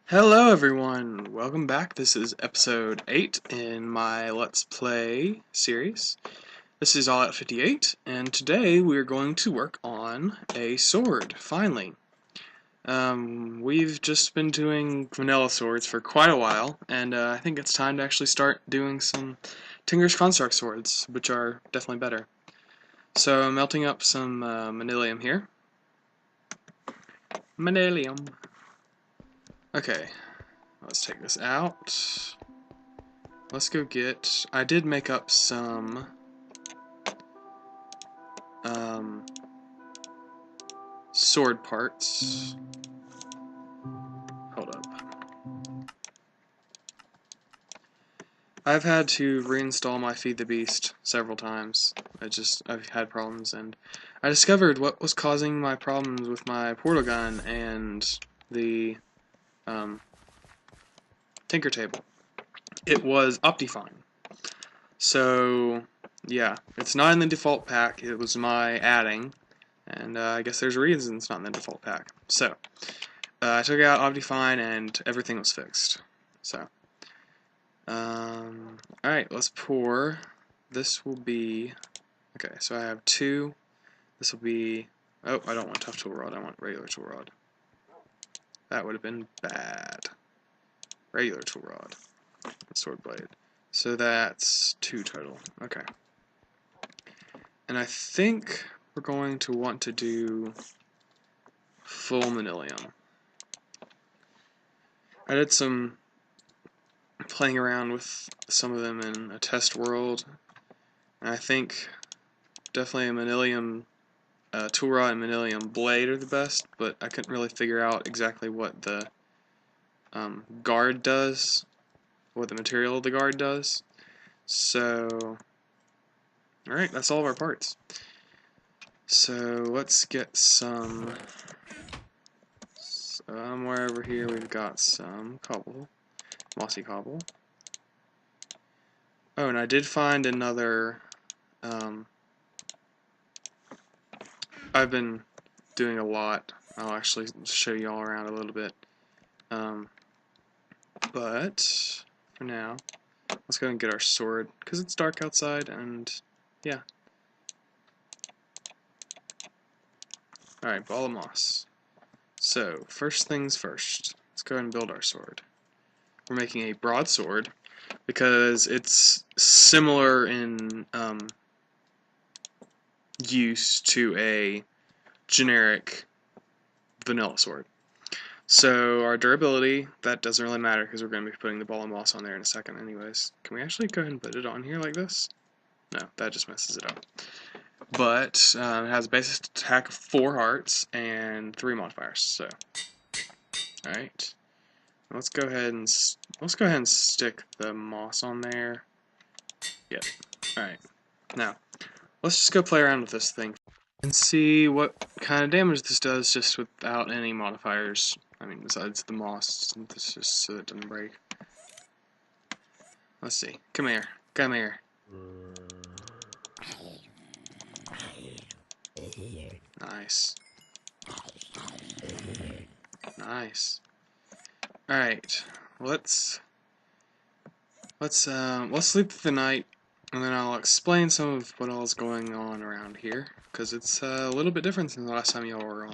Hello everyone, welcome back. This is episode 8 in my Let's Play series. This is all at 58, and today we are going to work on a sword, finally. We've just been doing vanilla swords for quite a while, and I think it's time to actually start doing some Tinker's Construct swords, which are definitely better. So I'm melting up some mDiyo here. mDiyo. Okay, let's take this out. Let's go get... I did make up some... sword parts. Hold up. I've had to reinstall my Feed the Beast several times. I've had problems, and I discovered what was causing my problems with my portal gun and the Tinker Table. It was Optifine. So, yeah, it's not in the default pack. It was my adding. And I guess there's a reason it's not in the default pack. So, I took out Optifine and everything was fixed. So, alright, let's pour. This will be, okay, so I have 2. This will be, oh, I don't want tough tool rod, I want regular tool rod. That would have been bad. Regular tool rod. Sword blade. So that's 2 total. Okay. And I think we're going to want to do full mDiyo. I did some playing around with some of them in a test world, and I think definitely a mDiyo tool rod and mDiyo blade are the best, but I couldn't really figure out exactly what the guard does, what the material of the guard does. So, alright, that's all of our parts. So let's get some, somewhere over here we've got some cobble, mossy cobble. Oh, and I did find another, I've been doing a lot. I'll actually show you all around a little bit. But for now, let's go and get our sword, because it's dark outside, and yeah. Alright, ball of moss. So, first things first, let's go ahead and build our sword. We're making a broadsword, because it's similar in use to a generic vanilla sword. So our durability, that doesn't really matter because we're going to be putting the ball of moss on there in a second anyways. Can we actually go ahead and put it on here like this? No, that just messes it up. But it has a basic attack of 4 hearts and 3 modifiers. So, all right, let's go ahead and stick the moss on there. Yep. All right. Now, let's just go play around with this thing and see what kind of damage this does just without any modifiers. I mean, besides the moss, this just so it doesn't break. Let's see. Come here. Come here. Nice. Nice. Alright. Let's sleep through the night, and then I'll explain some of what all is going on around here, because it's a little bit different than the last time y'all were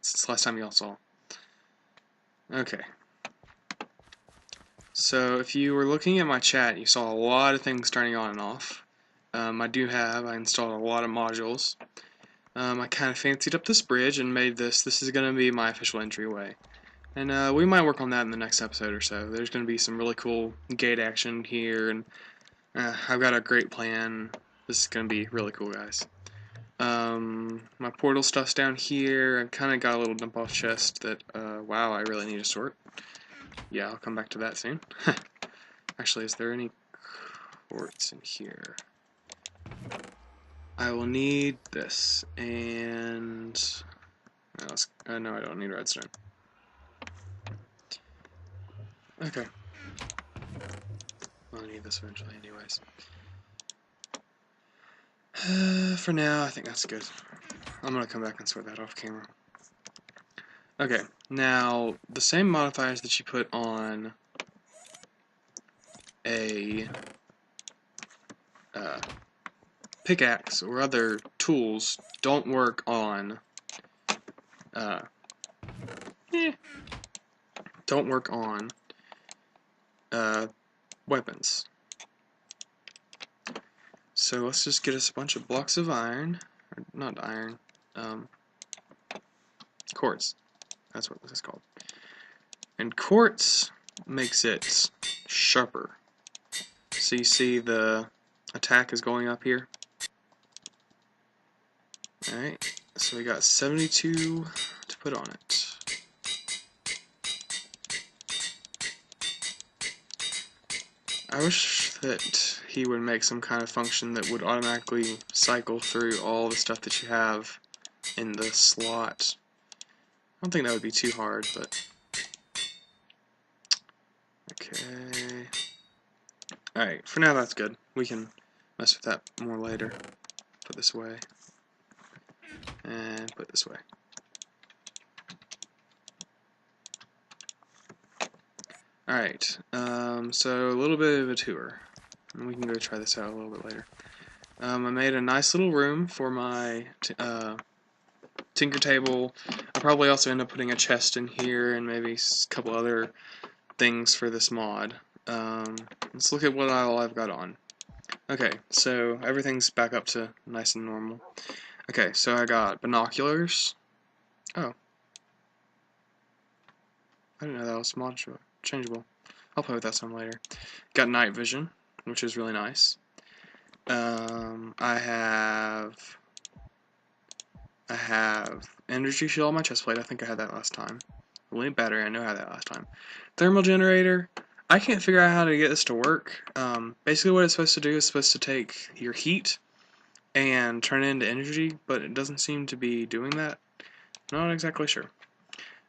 since the last time y'all saw. Okay. So if you were looking at my chat, you saw a lot of things turning on and off. I installed a lot of modules. I kind of fancied up this bridge and made this is going to be my official entryway. And we might work on that in the next episode or so. There's going to be some really cool gate action here, and I've got a great plan. This is going to be really cool, guys. My portal stuff's down here. I've kind of got a little dump off chest that, wow, I really need to sort. Yeah, I'll come back to that soon. Actually, is there any quartz in here? I will need this, and no, I don't need redstone. Okay. I'll need this eventually anyways. For now, I think that's good. I'm gonna come back and sort that off camera. Okay, now the same modifiers that you put on a pickaxe or other tools don't work on uh, eh, don't work on weapons. So let's just get us a bunch of blocks of iron, or not iron, quartz. That's what this is called. And quartz makes it sharper. So you see the attack is going up here. Alright, so we got 72 to put on it. I wish that he would make some kind of function that would automatically cycle through all the stuff that you have in the slot. I don't think that would be too hard, but okay. Alright, for now that's good. We can mess with that more later. Put this away. And put this way. Alright, so a little bit of a tour. And we can go try this out a little bit later. I made a nice little room for my tinker table. I'll probably also end up putting a chest in here and maybe a couple other things for this mod. Let's look at what all I've got on. Okay, so everything's back up to nice and normal. Okay, so I got binoculars. Oh. I didn't know that was mod changeable. I'll play with that some later. Got night vision, which is really nice. I have energy shield on my chest plate. I think I had that last time. Limp battery, I know I had that last time. Thermal generator. I can't figure out how to get this to work. Basically what it's supposed to do is supposed to take your heat and turn it into energy, but it doesn't seem to be doing that. Not exactly sure.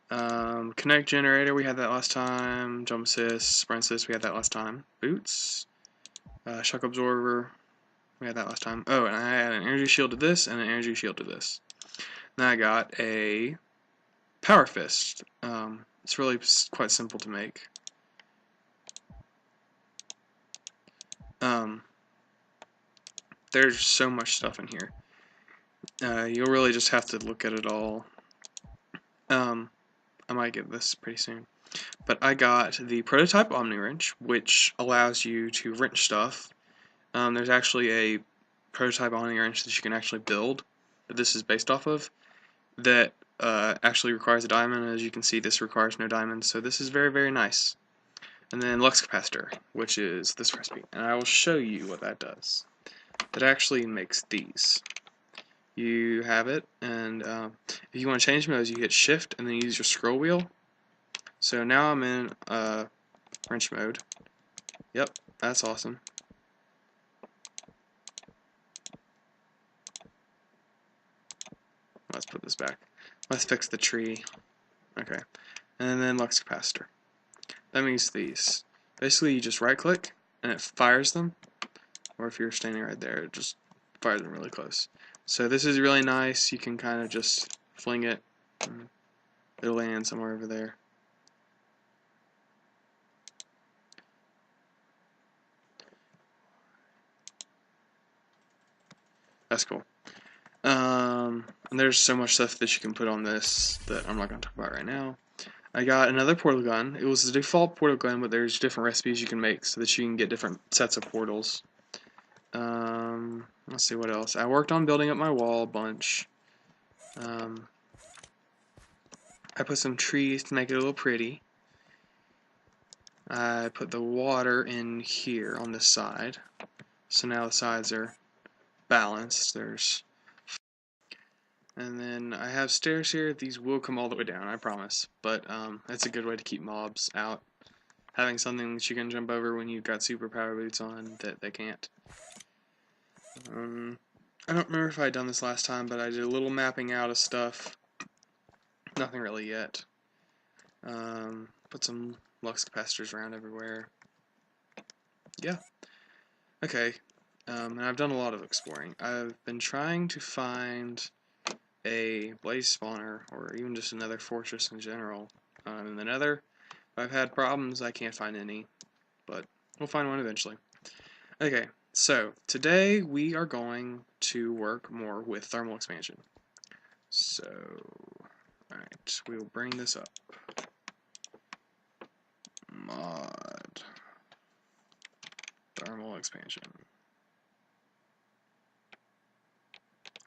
Kinetic generator, we had that last time. Jump assist, sprint assist, we had that last time. Boots. Shock absorber, we had that last time. Oh, and I had an energy shield to this and an energy shield to this. Now I got a power fist. It's really quite simple to make. There's so much stuff in here. You'll really just have to look at it all. I might get this pretty soon. But I got the prototype Omni Wrench, which allows you to wrench stuff. There's actually a prototype Omni Wrench that you can actually build, that this is based off of, that actually requires a diamond. As you can see, this requires no diamonds, so this is very, very nice. And then Lux Capacitor, which is this recipe, and I will show you what that does. That actually makes these. You have it, and if you want to change modes, you hit Shift and then use your scroll wheel. So now I'm in wrench mode. Yep, that's awesome. Let's put this back. Let's fix the tree. Okay, and then Lux Capacitor. That means these. Basically, you just right click and it fires them, or if you're standing right there, it just fires them really close. So this is really nice. You can kind of just fling it, and it'll land somewhere over there. That's cool. And there's so much stuff that you can put on this that I'm not going to talk about right now. I got another portal gun. It was the default portal gun, but there's different recipes you can make so that you can get different sets of portals. Let's see what else. I worked on building up my wall a bunch. I put some trees to make it a little pretty. I put the water in here on this side. So now the sides are balanced. And then I have stairs here. These will come all the way down, I promise. But it's a good way to keep mobs out. Having something that you can jump over when you've got super power boots on that they can't. I don't remember if I had done this last time, but I did a little mapping out of stuff. Nothing really yet. Put some lux capacitors around everywhere. Yeah. Okay. And I've done a lot of exploring. I've been trying to find a blaze spawner, or even just another fortress in general. In the Nether, I've had problems. I can't find any, but we'll find one eventually. Okay, so today we are going to work more with thermal expansion. So, alright, we will bring this up. Mod thermal expansion.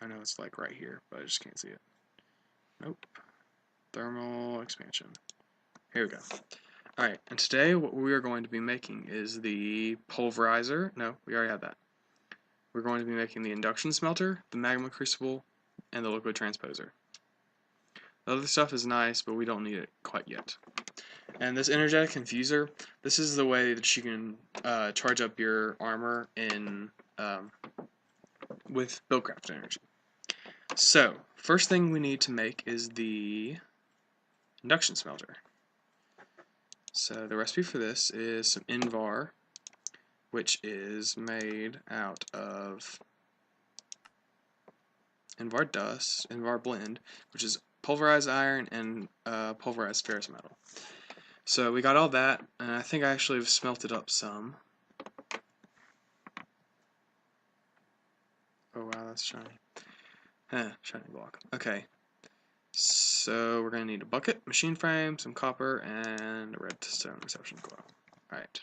I know it's like right here, but I just can't see it. Nope. Thermal expansion. Here we go. Alright, and today what we are going to be making is the pulverizer. No, we already have that. We're going to be making the induction smelter, the magma crucible, and the liquid transposer. The other stuff is nice, but we don't need it quite yet. And this energetic infuser, this is the way that you can charge up your armor in with buildcraft energy. So, first thing we need to make is the induction smelter. So the recipe for this is some Invar, which is made out of Invar dust, Invar blend, which is pulverized iron and pulverized ferrous metal. So we got all that, and I think I actually have smelted up some. Oh wow, that's shiny. Shiny block. Okay. So we're going to need a bucket, machine frame, some copper, and a redstone reception coil. Alright.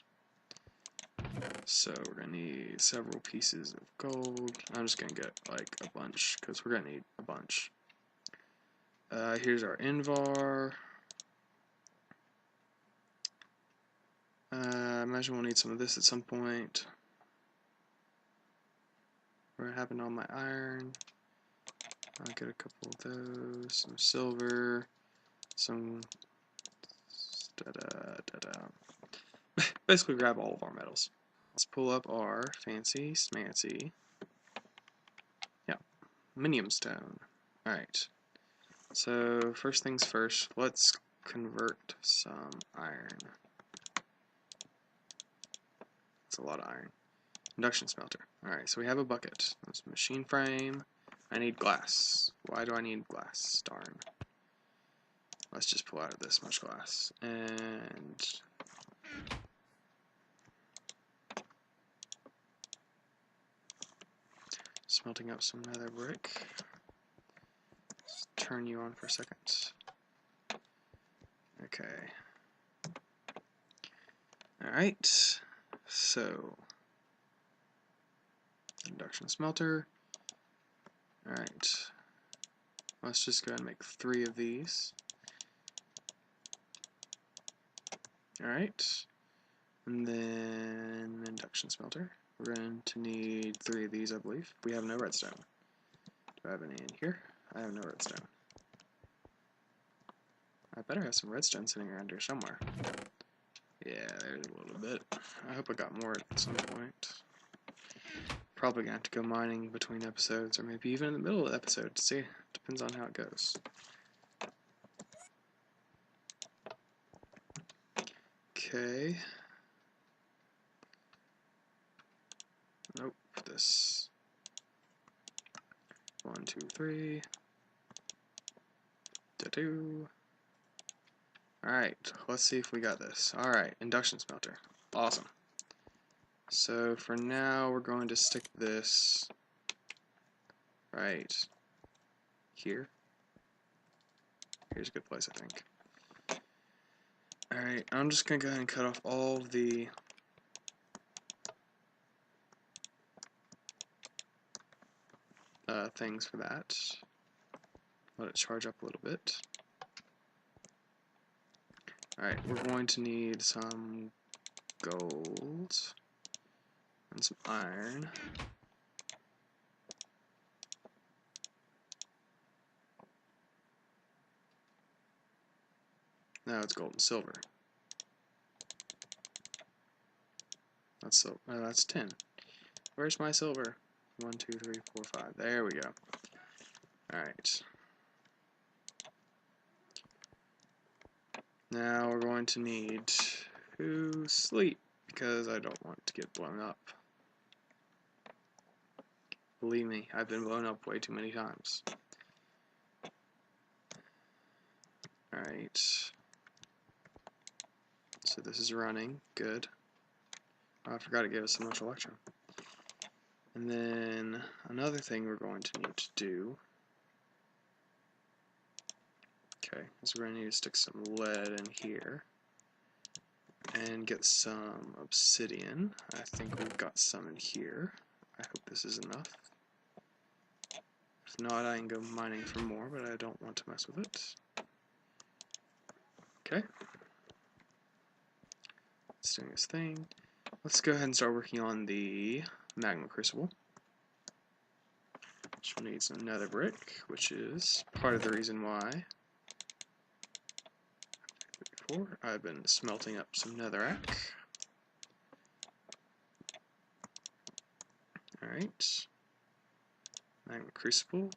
So we're going to need several pieces of gold. I'm just going to get like a bunch, because we're going to need a bunch. Here's our Invar. I imagine we'll need some of this at some point. What happened on my iron? I'll get a couple of those, some silver, some basically grab all of our metals. Let's pull up our fancy smancy, minium stone. Alright, so first things first, let's convert some iron. That's a lot of iron. Induction smelter. Alright, so we have a bucket. That's a machine frame. I need glass. Why do I need glass? Darn. Let's just pull out this much glass. And smelting up some nether brick. Let's turn you on for a second. Okay. Alright. So, induction smelter. Alright. Let's just go ahead and make 3 of these. Alright. And then induction smelter. We're going to need 3 of these, I believe. We have no redstone. Do I have any in here? I have no redstone. I better have some redstone sitting around here somewhere. Yeah, there's a little bit. I hope I got more at some point. Probably gonna have to go mining between episodes, or maybe even in the middle of the episode to see. Depends on how it goes. Okay. Nope, this. 1, 2, 3. 2. Alright, let's see if we got this. Alright, induction smelter. Awesome. So for now, we're going to stick this right here. Here's a good place, I think. Alright, I'm just going to go ahead and cut off all of the things for that. Let it charge up a little bit. Alright, we're going to need some gold and some iron. Now it's gold and silver. That's 10. Where's my silver? 1, 2, 3, 4, 5. There we go. Alright. Now we're going to need to sleep because I don't want to get blown up. Believe me, I've been blown up way too many times. Alright. So this is running. Good. Oh, I forgot it gave us so much electron. And then another thing we're going to need to do, okay, is we're going to need to stick some lead in here and get some obsidian. I think we've got some in here. I hope this is enough. If not, I can go mining for more, but I don't want to mess with it. Okay. It's doing its thing. Let's go ahead and start working on the magma crucible, which needs another brick, which is part of the reason why before I've been smelting up some netherrack. Alright. Magma crucible.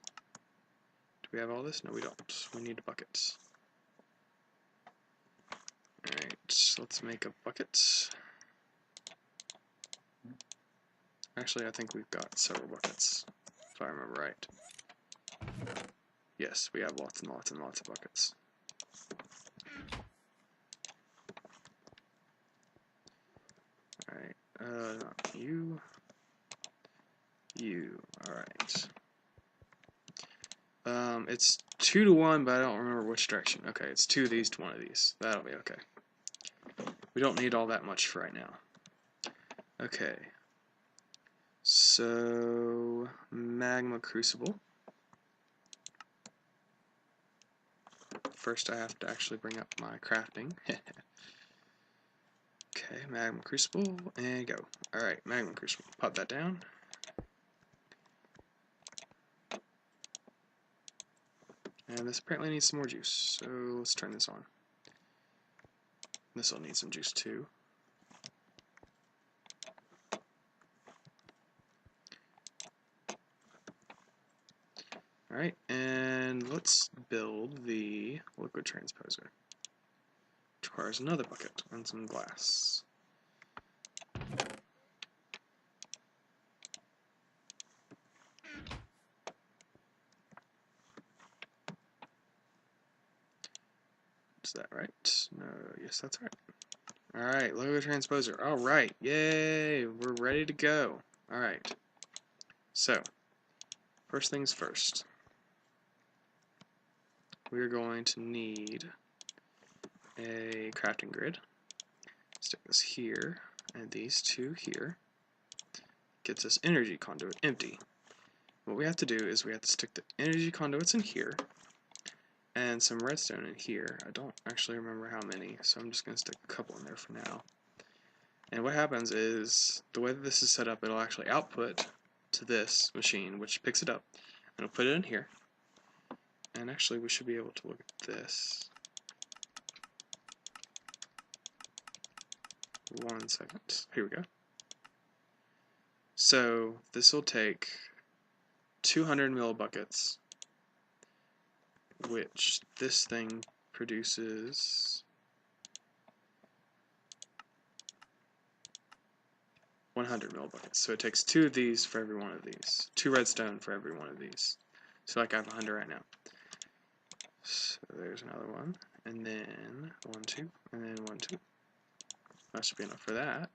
Do we have all this? No, we don't. We need a bucket. Alright, let's make a bucket. Actually, I think we've got several buckets, if I remember right. Yes, we have lots and lots and lots of buckets. Alright, not you. You, alright. It's 2 to 1, but I don't remember which direction. Okay, it's 2 of these to 1 of these. That'll be okay. We don't need all that much for right now. Okay. So, magma crucible. First I have to actually bring up my crafting. Okay, magma crucible, and go. Alright, magma crucible. Pop that down. And this apparently needs some more juice, so let's turn this on. This will need some juice too. Alright, and let's build the liquid transposer, which requires another bucket and some glass. Is that right? No, yes, that's right. Alright, liquid transposer. Alright, yay! We're ready to go. Alright. So, first things first. We're going to need a crafting grid. Stick this here, and these two here. Gets us energy conduit empty. What we have to do is we have to stick the energy conduits in here, and some redstone in here. I don't actually remember how many, so I'm just going to stick a couple in there for now. And what happens is, the way that this is set up, it'll actually output to this machine, which picks it up, and it'll put it in here. And actually, we should be able to look at this. 1 second. Here we go. So, this will take 200 millibuckets, which this thing produces 100 millibuckets. So it takes 2 of these for every one of these. 2 redstone for every one of these. So like I have 100 right now. So there's another one. And then 1, 2, and then 1, 2. That should be enough for that.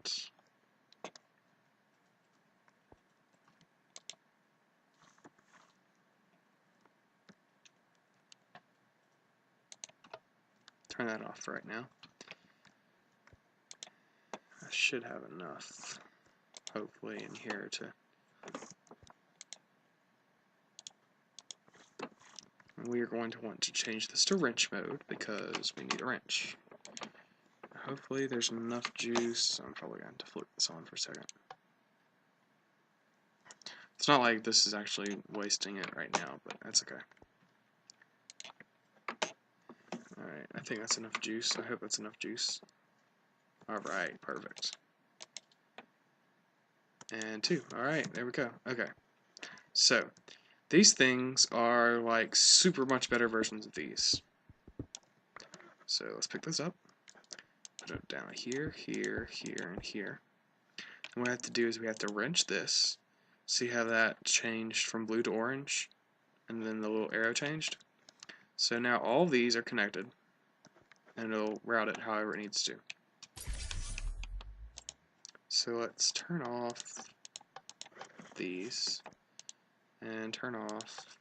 Turn that off for right now. I should have enough, hopefully, in here to... And we are going to want to change this to wrench mode because we need a wrench. Hopefully there's enough juice. I'm probably going to flip this on for a second. It's not like this is actually wasting it right now, but that's okay. Alright, I think that's enough juice. I hope that's enough juice. Alright, perfect. And 2. Alright, there we go. Okay. So, these things are like super much better versions of these. So let's pick this up. Put it down here, here, here, and here. And what we have to do is we have to wrench this. See how that changed from blue to orange? And then the little arrow changed? So now all of these are connected. and it'll route it however it needs to. So let's turn off these and turn off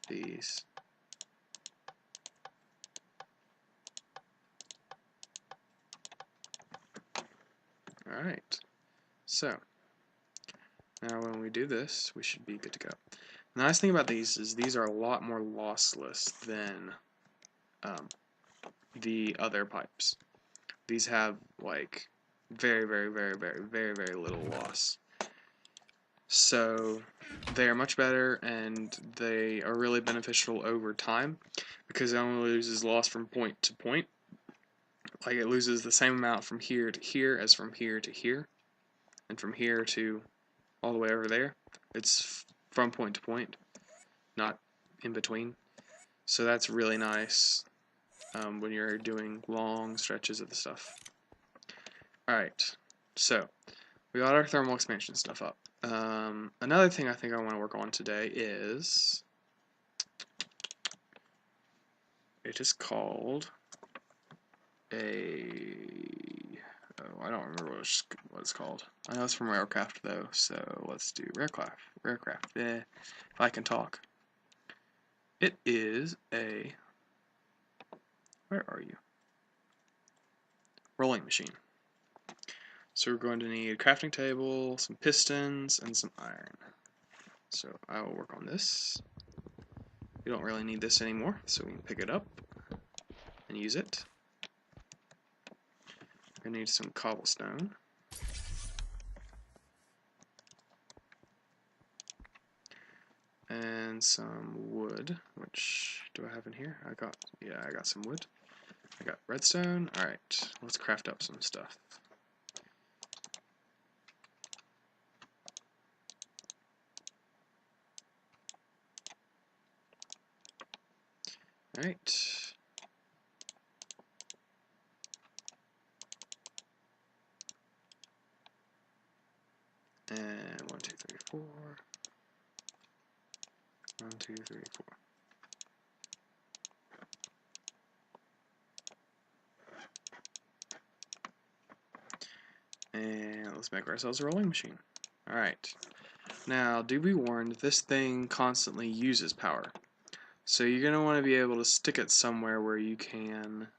these. Alright, so now when we do this, we should be good to go. The nice thing about these is these are a lot more lossless than the other pipes. These have like very little loss. So they are much better, and they are really beneficial over time because it only loses loss from point to point. Like it loses the same amount from here to here as from here to here, and from here to all the way over there. It's from point to point, not in between. So that's really nice when you're doing long stretches of the stuff. Alright, so we got our thermal expansion stuff up. Another thing I think I want to work on today is, it is called I don't remember what it's called. I know it's from Rarecraft though, so let's do Rarecraft. If I can talk. It is a, where are you? Rolling machine. So we're going to need a crafting table, some pistons, and some iron. So I will work on this. We don't really need this anymore, so we can pick it up and use it. We're going to need some cobblestone. And some wood, which do I have in here? I got some wood. I got redstone. Alright, let's craft up some stuff. Alright. And 1, 2, 3, 4. 1, 2, 3, 4. And let's make ourselves a rolling machine. Alright. Now, do be warned, this thing constantly uses power. So you're going to want to be able to stick it somewhere where you can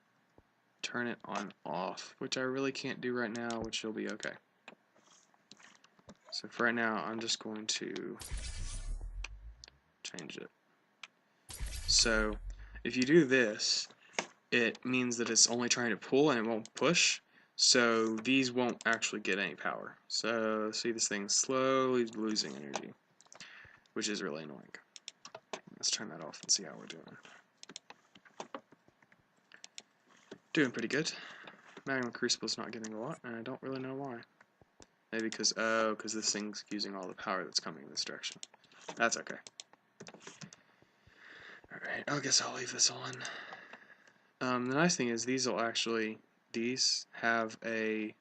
turn it on off, which I really can't do right now, which will be okay. So for right now, I'm just going to change it. So if you do this, it means that it's only trying to pull and it won't push, so these won't actually get any power. So see, this thing's slowly losing energy, which is really annoying. Let's turn that off and see how we're doing. Doing pretty good. Magma Crucible's not getting a lot, and I don't really know why. Maybe because this thing's using all the power that's coming in this direction. That's okay. Alright, I guess I'll leave this on. The nice thing is these have a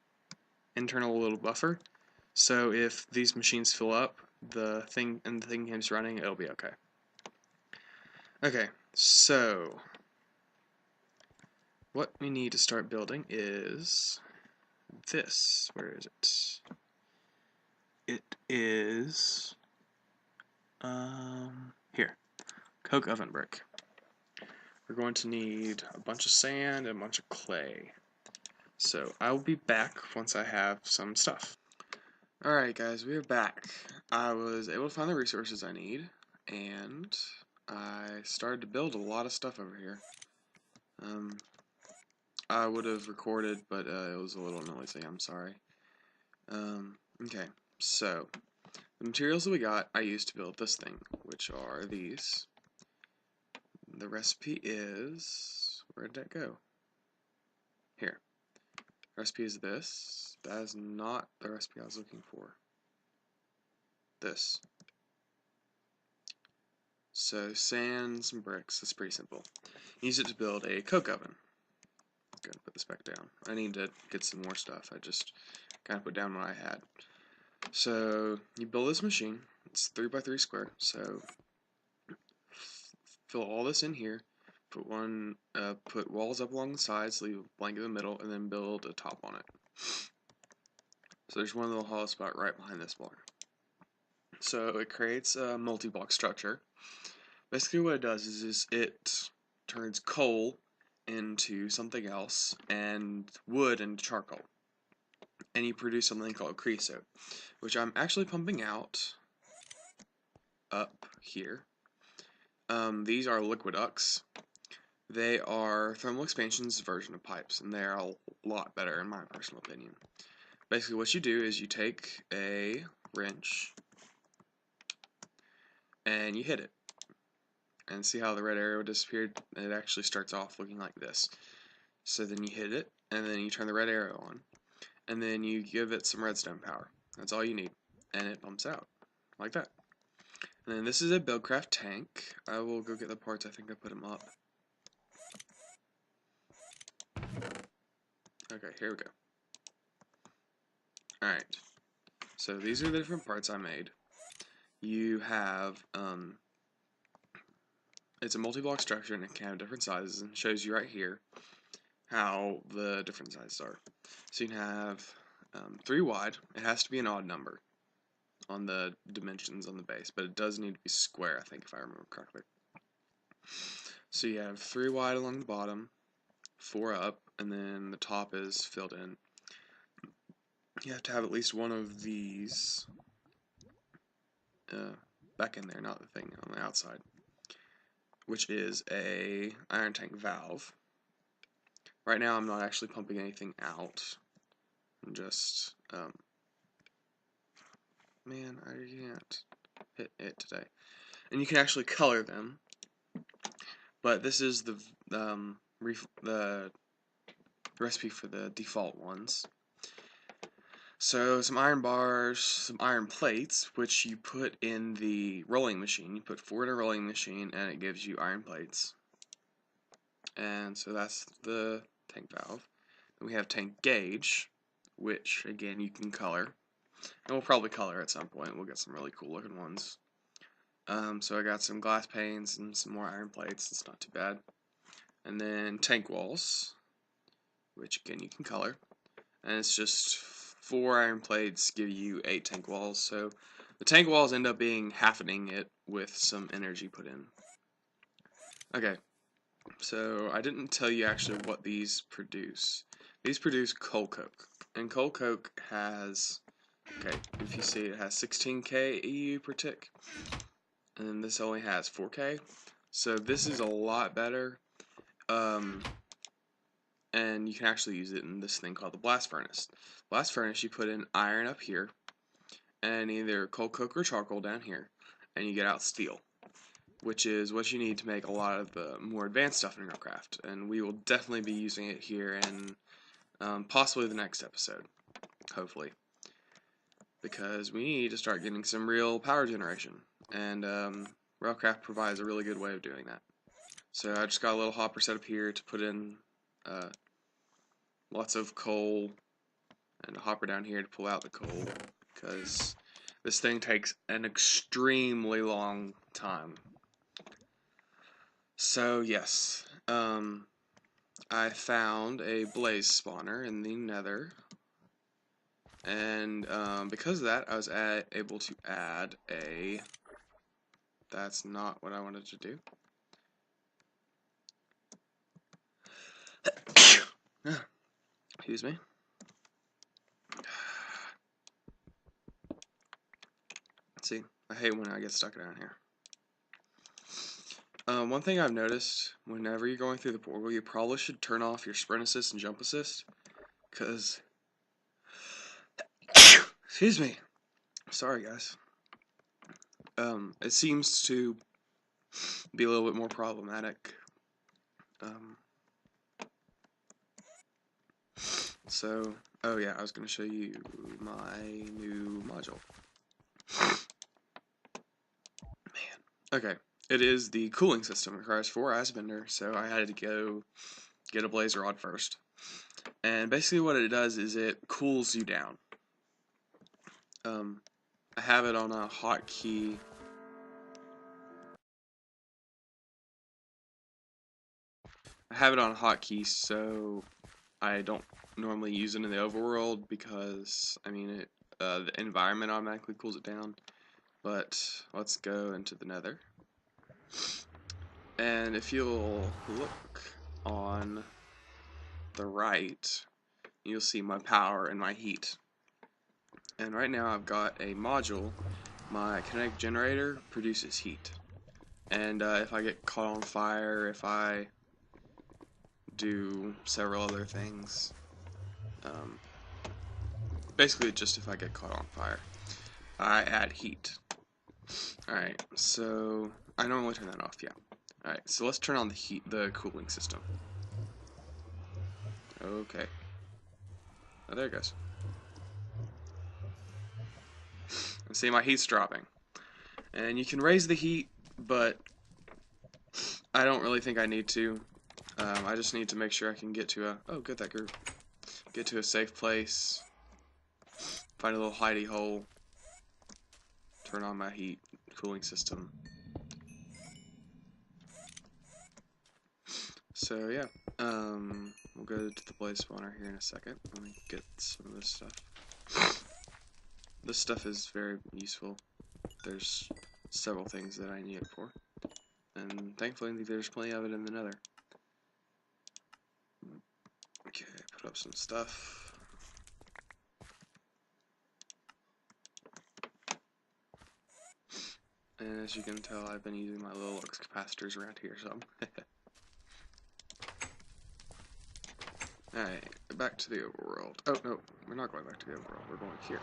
internal little buffer, so if these machines fill up, the thing keeps running, it'll be okay. Okay, so what we need to start building is this. Where is it? It is here. Coke oven brick. We're going to need a bunch of sand and a bunch of clay. So I will be back once I have some stuff. Alright guys, we are back. I was able to find the resources I need, and I started to build a lot of stuff over here. I would have recorded, but it was a little noisy, I'm sorry. Okay, so the materials that we got I used to build this thing, which are these. The recipe is, where did that go? Here. The recipe is this. That is not the recipe I was looking for. This. So sand, some bricks, that's pretty simple. Use it to build a coke oven. Gotta put this back down. I need to get some more stuff. I just kind of put down what I had. So you build this machine. It's 3 by 3 square. So fill all this in here. Put walls up along the sides, leave a blank in the middle, and then build a top on it. So there's one little hollow spot right behind this block. So it creates a multi-block structure. Basically what it does is it turns coal into something else and wood into charcoal. And you produce something called creosote, which I'm actually pumping out up here. These are liquiducts. They are thermal expansion's version of pipes, and they are a lot better in my personal opinion. Basically what you do is you take a wrench and you hit it. And see how the red arrow disappeared? It actually starts off looking like this. So then you hit it, and then you turn the red arrow on, and then you give it some redstone power. That's all you need, and it pumps out like that. And then this is a Buildcraft tank. I will go get the parts. I think I put them up. Okay, here we go. Alright, so these are the different parts I made. You have, it's a multi-block structure and it can have different sizes, and shows you right here how the different sizes are. So you can have 3 wide. It has to be an odd number on the dimensions on the base, but it does need to be square, I think, if I remember correctly. So you have 3 wide along the bottom, 4 up, and then the top is filled in. You have to have at least one of these back in there, not the thing on the outside, which is a iron tank valve. Right now I'm not actually pumping anything out. I'm just, man, I can't hit it today. And you can actually color them, but this is the recipe for the default ones. So some iron bars, some iron plates, which you put in the rolling machine. You put 4 in a rolling machine, and it gives you iron plates. And so that's the tank valve. Then we have tank gauge, which again you can color, and we'll probably color at some point. We'll get some really cool looking ones. So I got some glass panes and some more iron plates. It's not too bad. And then tank walls, which again you can color, and it's just 4 iron plates give you 8 tank walls. So the tank walls end up being halvening it with some energy put in. Okay, so I didn't tell you actually what these produce. These produce coal coke, and coal coke has, okay, if you see it has 16k EU per tick, and then this only has 4k. So this is a lot better. And you can actually use it in this thing called the blast furnace. Blast furnace, you put in iron up here, and either coal coke or charcoal down here, and you get out steel, which is what you need to make a lot of the more advanced stuff in Minecraft. And we will definitely be using it here in possibly the next episode, hopefully, because we need to start getting some real power generation, and Railcraft provides a really good way of doing that. So I just got a little hopper set up here to put in lots of coal, and a hopper down here to pull out the coal, because this thing takes an extremely long time. So yes, I found a blaze spawner in the nether, and because of that I was able to add a, that's not what I wanted to do. Excuse me. See, I hate when I get stuck down here. One thing I've noticed, whenever you're going through the portal, you probably should turn off your sprint assist and jump assist, because, excuse me, sorry guys, it seems to be a little bit more problematic. So, oh yeah, I was going to show you my new module. Man, okay. It is the cooling system. It requires 4 ice bender, so I had to go get a blaze rod first. And basically what it does is it cools you down. I have it on a hotkey I have it on hotkey, so I don't normally use it in the overworld because, I mean, the environment automatically cools it down. But let's go into the nether. And if you'll look on the right, you'll see my power and my heat. And right now I've got a module. My kinetic generator produces heat. And if I get caught on fire, if I do several other things, basically just if I get caught on fire, I add heat. Alright, so I normally turn that off, yeah. Alright, so let's turn on the cooling system. Okay. Oh, there it goes. And see, my heat's dropping. And you can raise the heat, but I don't really think I need to. I just need to make sure I can get to that group. Get to a safe place. Find a little hidey hole. Turn on my heat cooling system. So yeah, we'll go to the blaze spawner here in a second. Let me get some of this stuff. This stuff is very useful. There's several things that I need it for, and thankfully there's plenty of it in the nether. Okay, put up some stuff. And as you can tell, I've been using my little lux capacitors around here some. Alright, back to the overworld. Oh, no, we're not going back to the overworld. We're going here.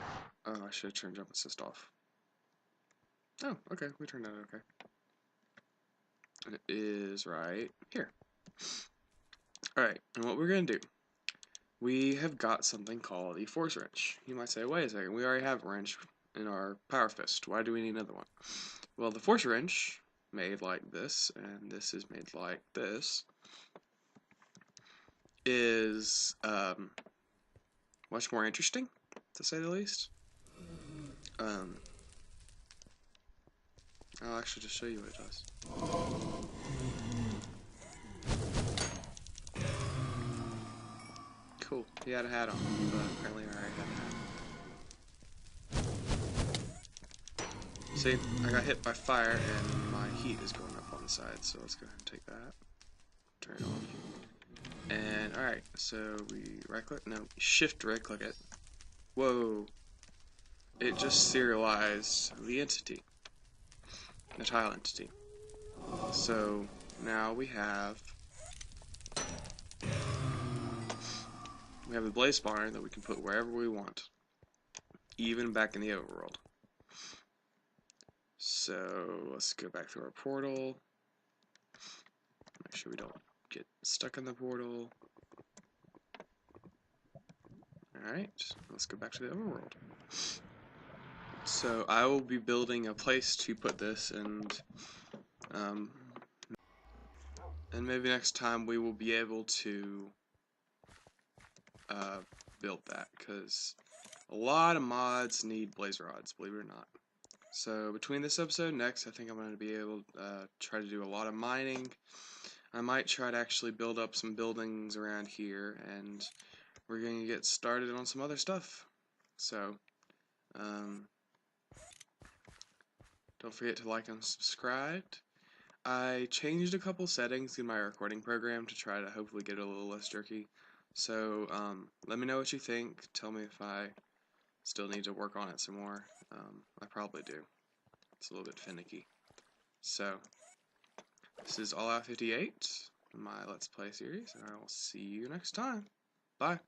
Oh, I should have turned jump assist off. Oh, okay, we turned out okay. And it is right here. Alright, and what we're going to do, we have got something called a force wrench. You might say, wait a second, we already have a wrench in our power fist. Why do we need another one? Well, the force wrench, made like this, and this is made like this, is much more interesting, to say the least. I'll actually just show you what it does. Cool. He had a hat on, but apparently I already had a hat. See, I got hit by fire and my heat is going up on the side, so let's go ahead and take that. Turn it off. And alright, so we right click, no, shift right click it. Whoa. It just serialized the entity. The tile entity. So now we have the blaze spawner that we can put wherever we want, even back in the overworld. So let's go back through our portal. Make sure we don't get stuck in the portal. Alright, let's go back to the overworld. So I will be building a place to put this, and maybe next time we will be able to build that, because a lot of mods need blaze rods, believe it or not. So between this episode and next, I think I'm going to be able to try to do a lot of mining. I might try to actually build up some buildings around here, and we're going to get started on some other stuff. So, don't forget to like and subscribe. I changed a couple settings in my recording program to try to hopefully get it a little less jerky. So, let me know what you think. Tell me if I still need to work on it some more. I probably do. It's a little bit finicky. So, this is All Out 58, my Let's Play series, and I will see you next time. Bye.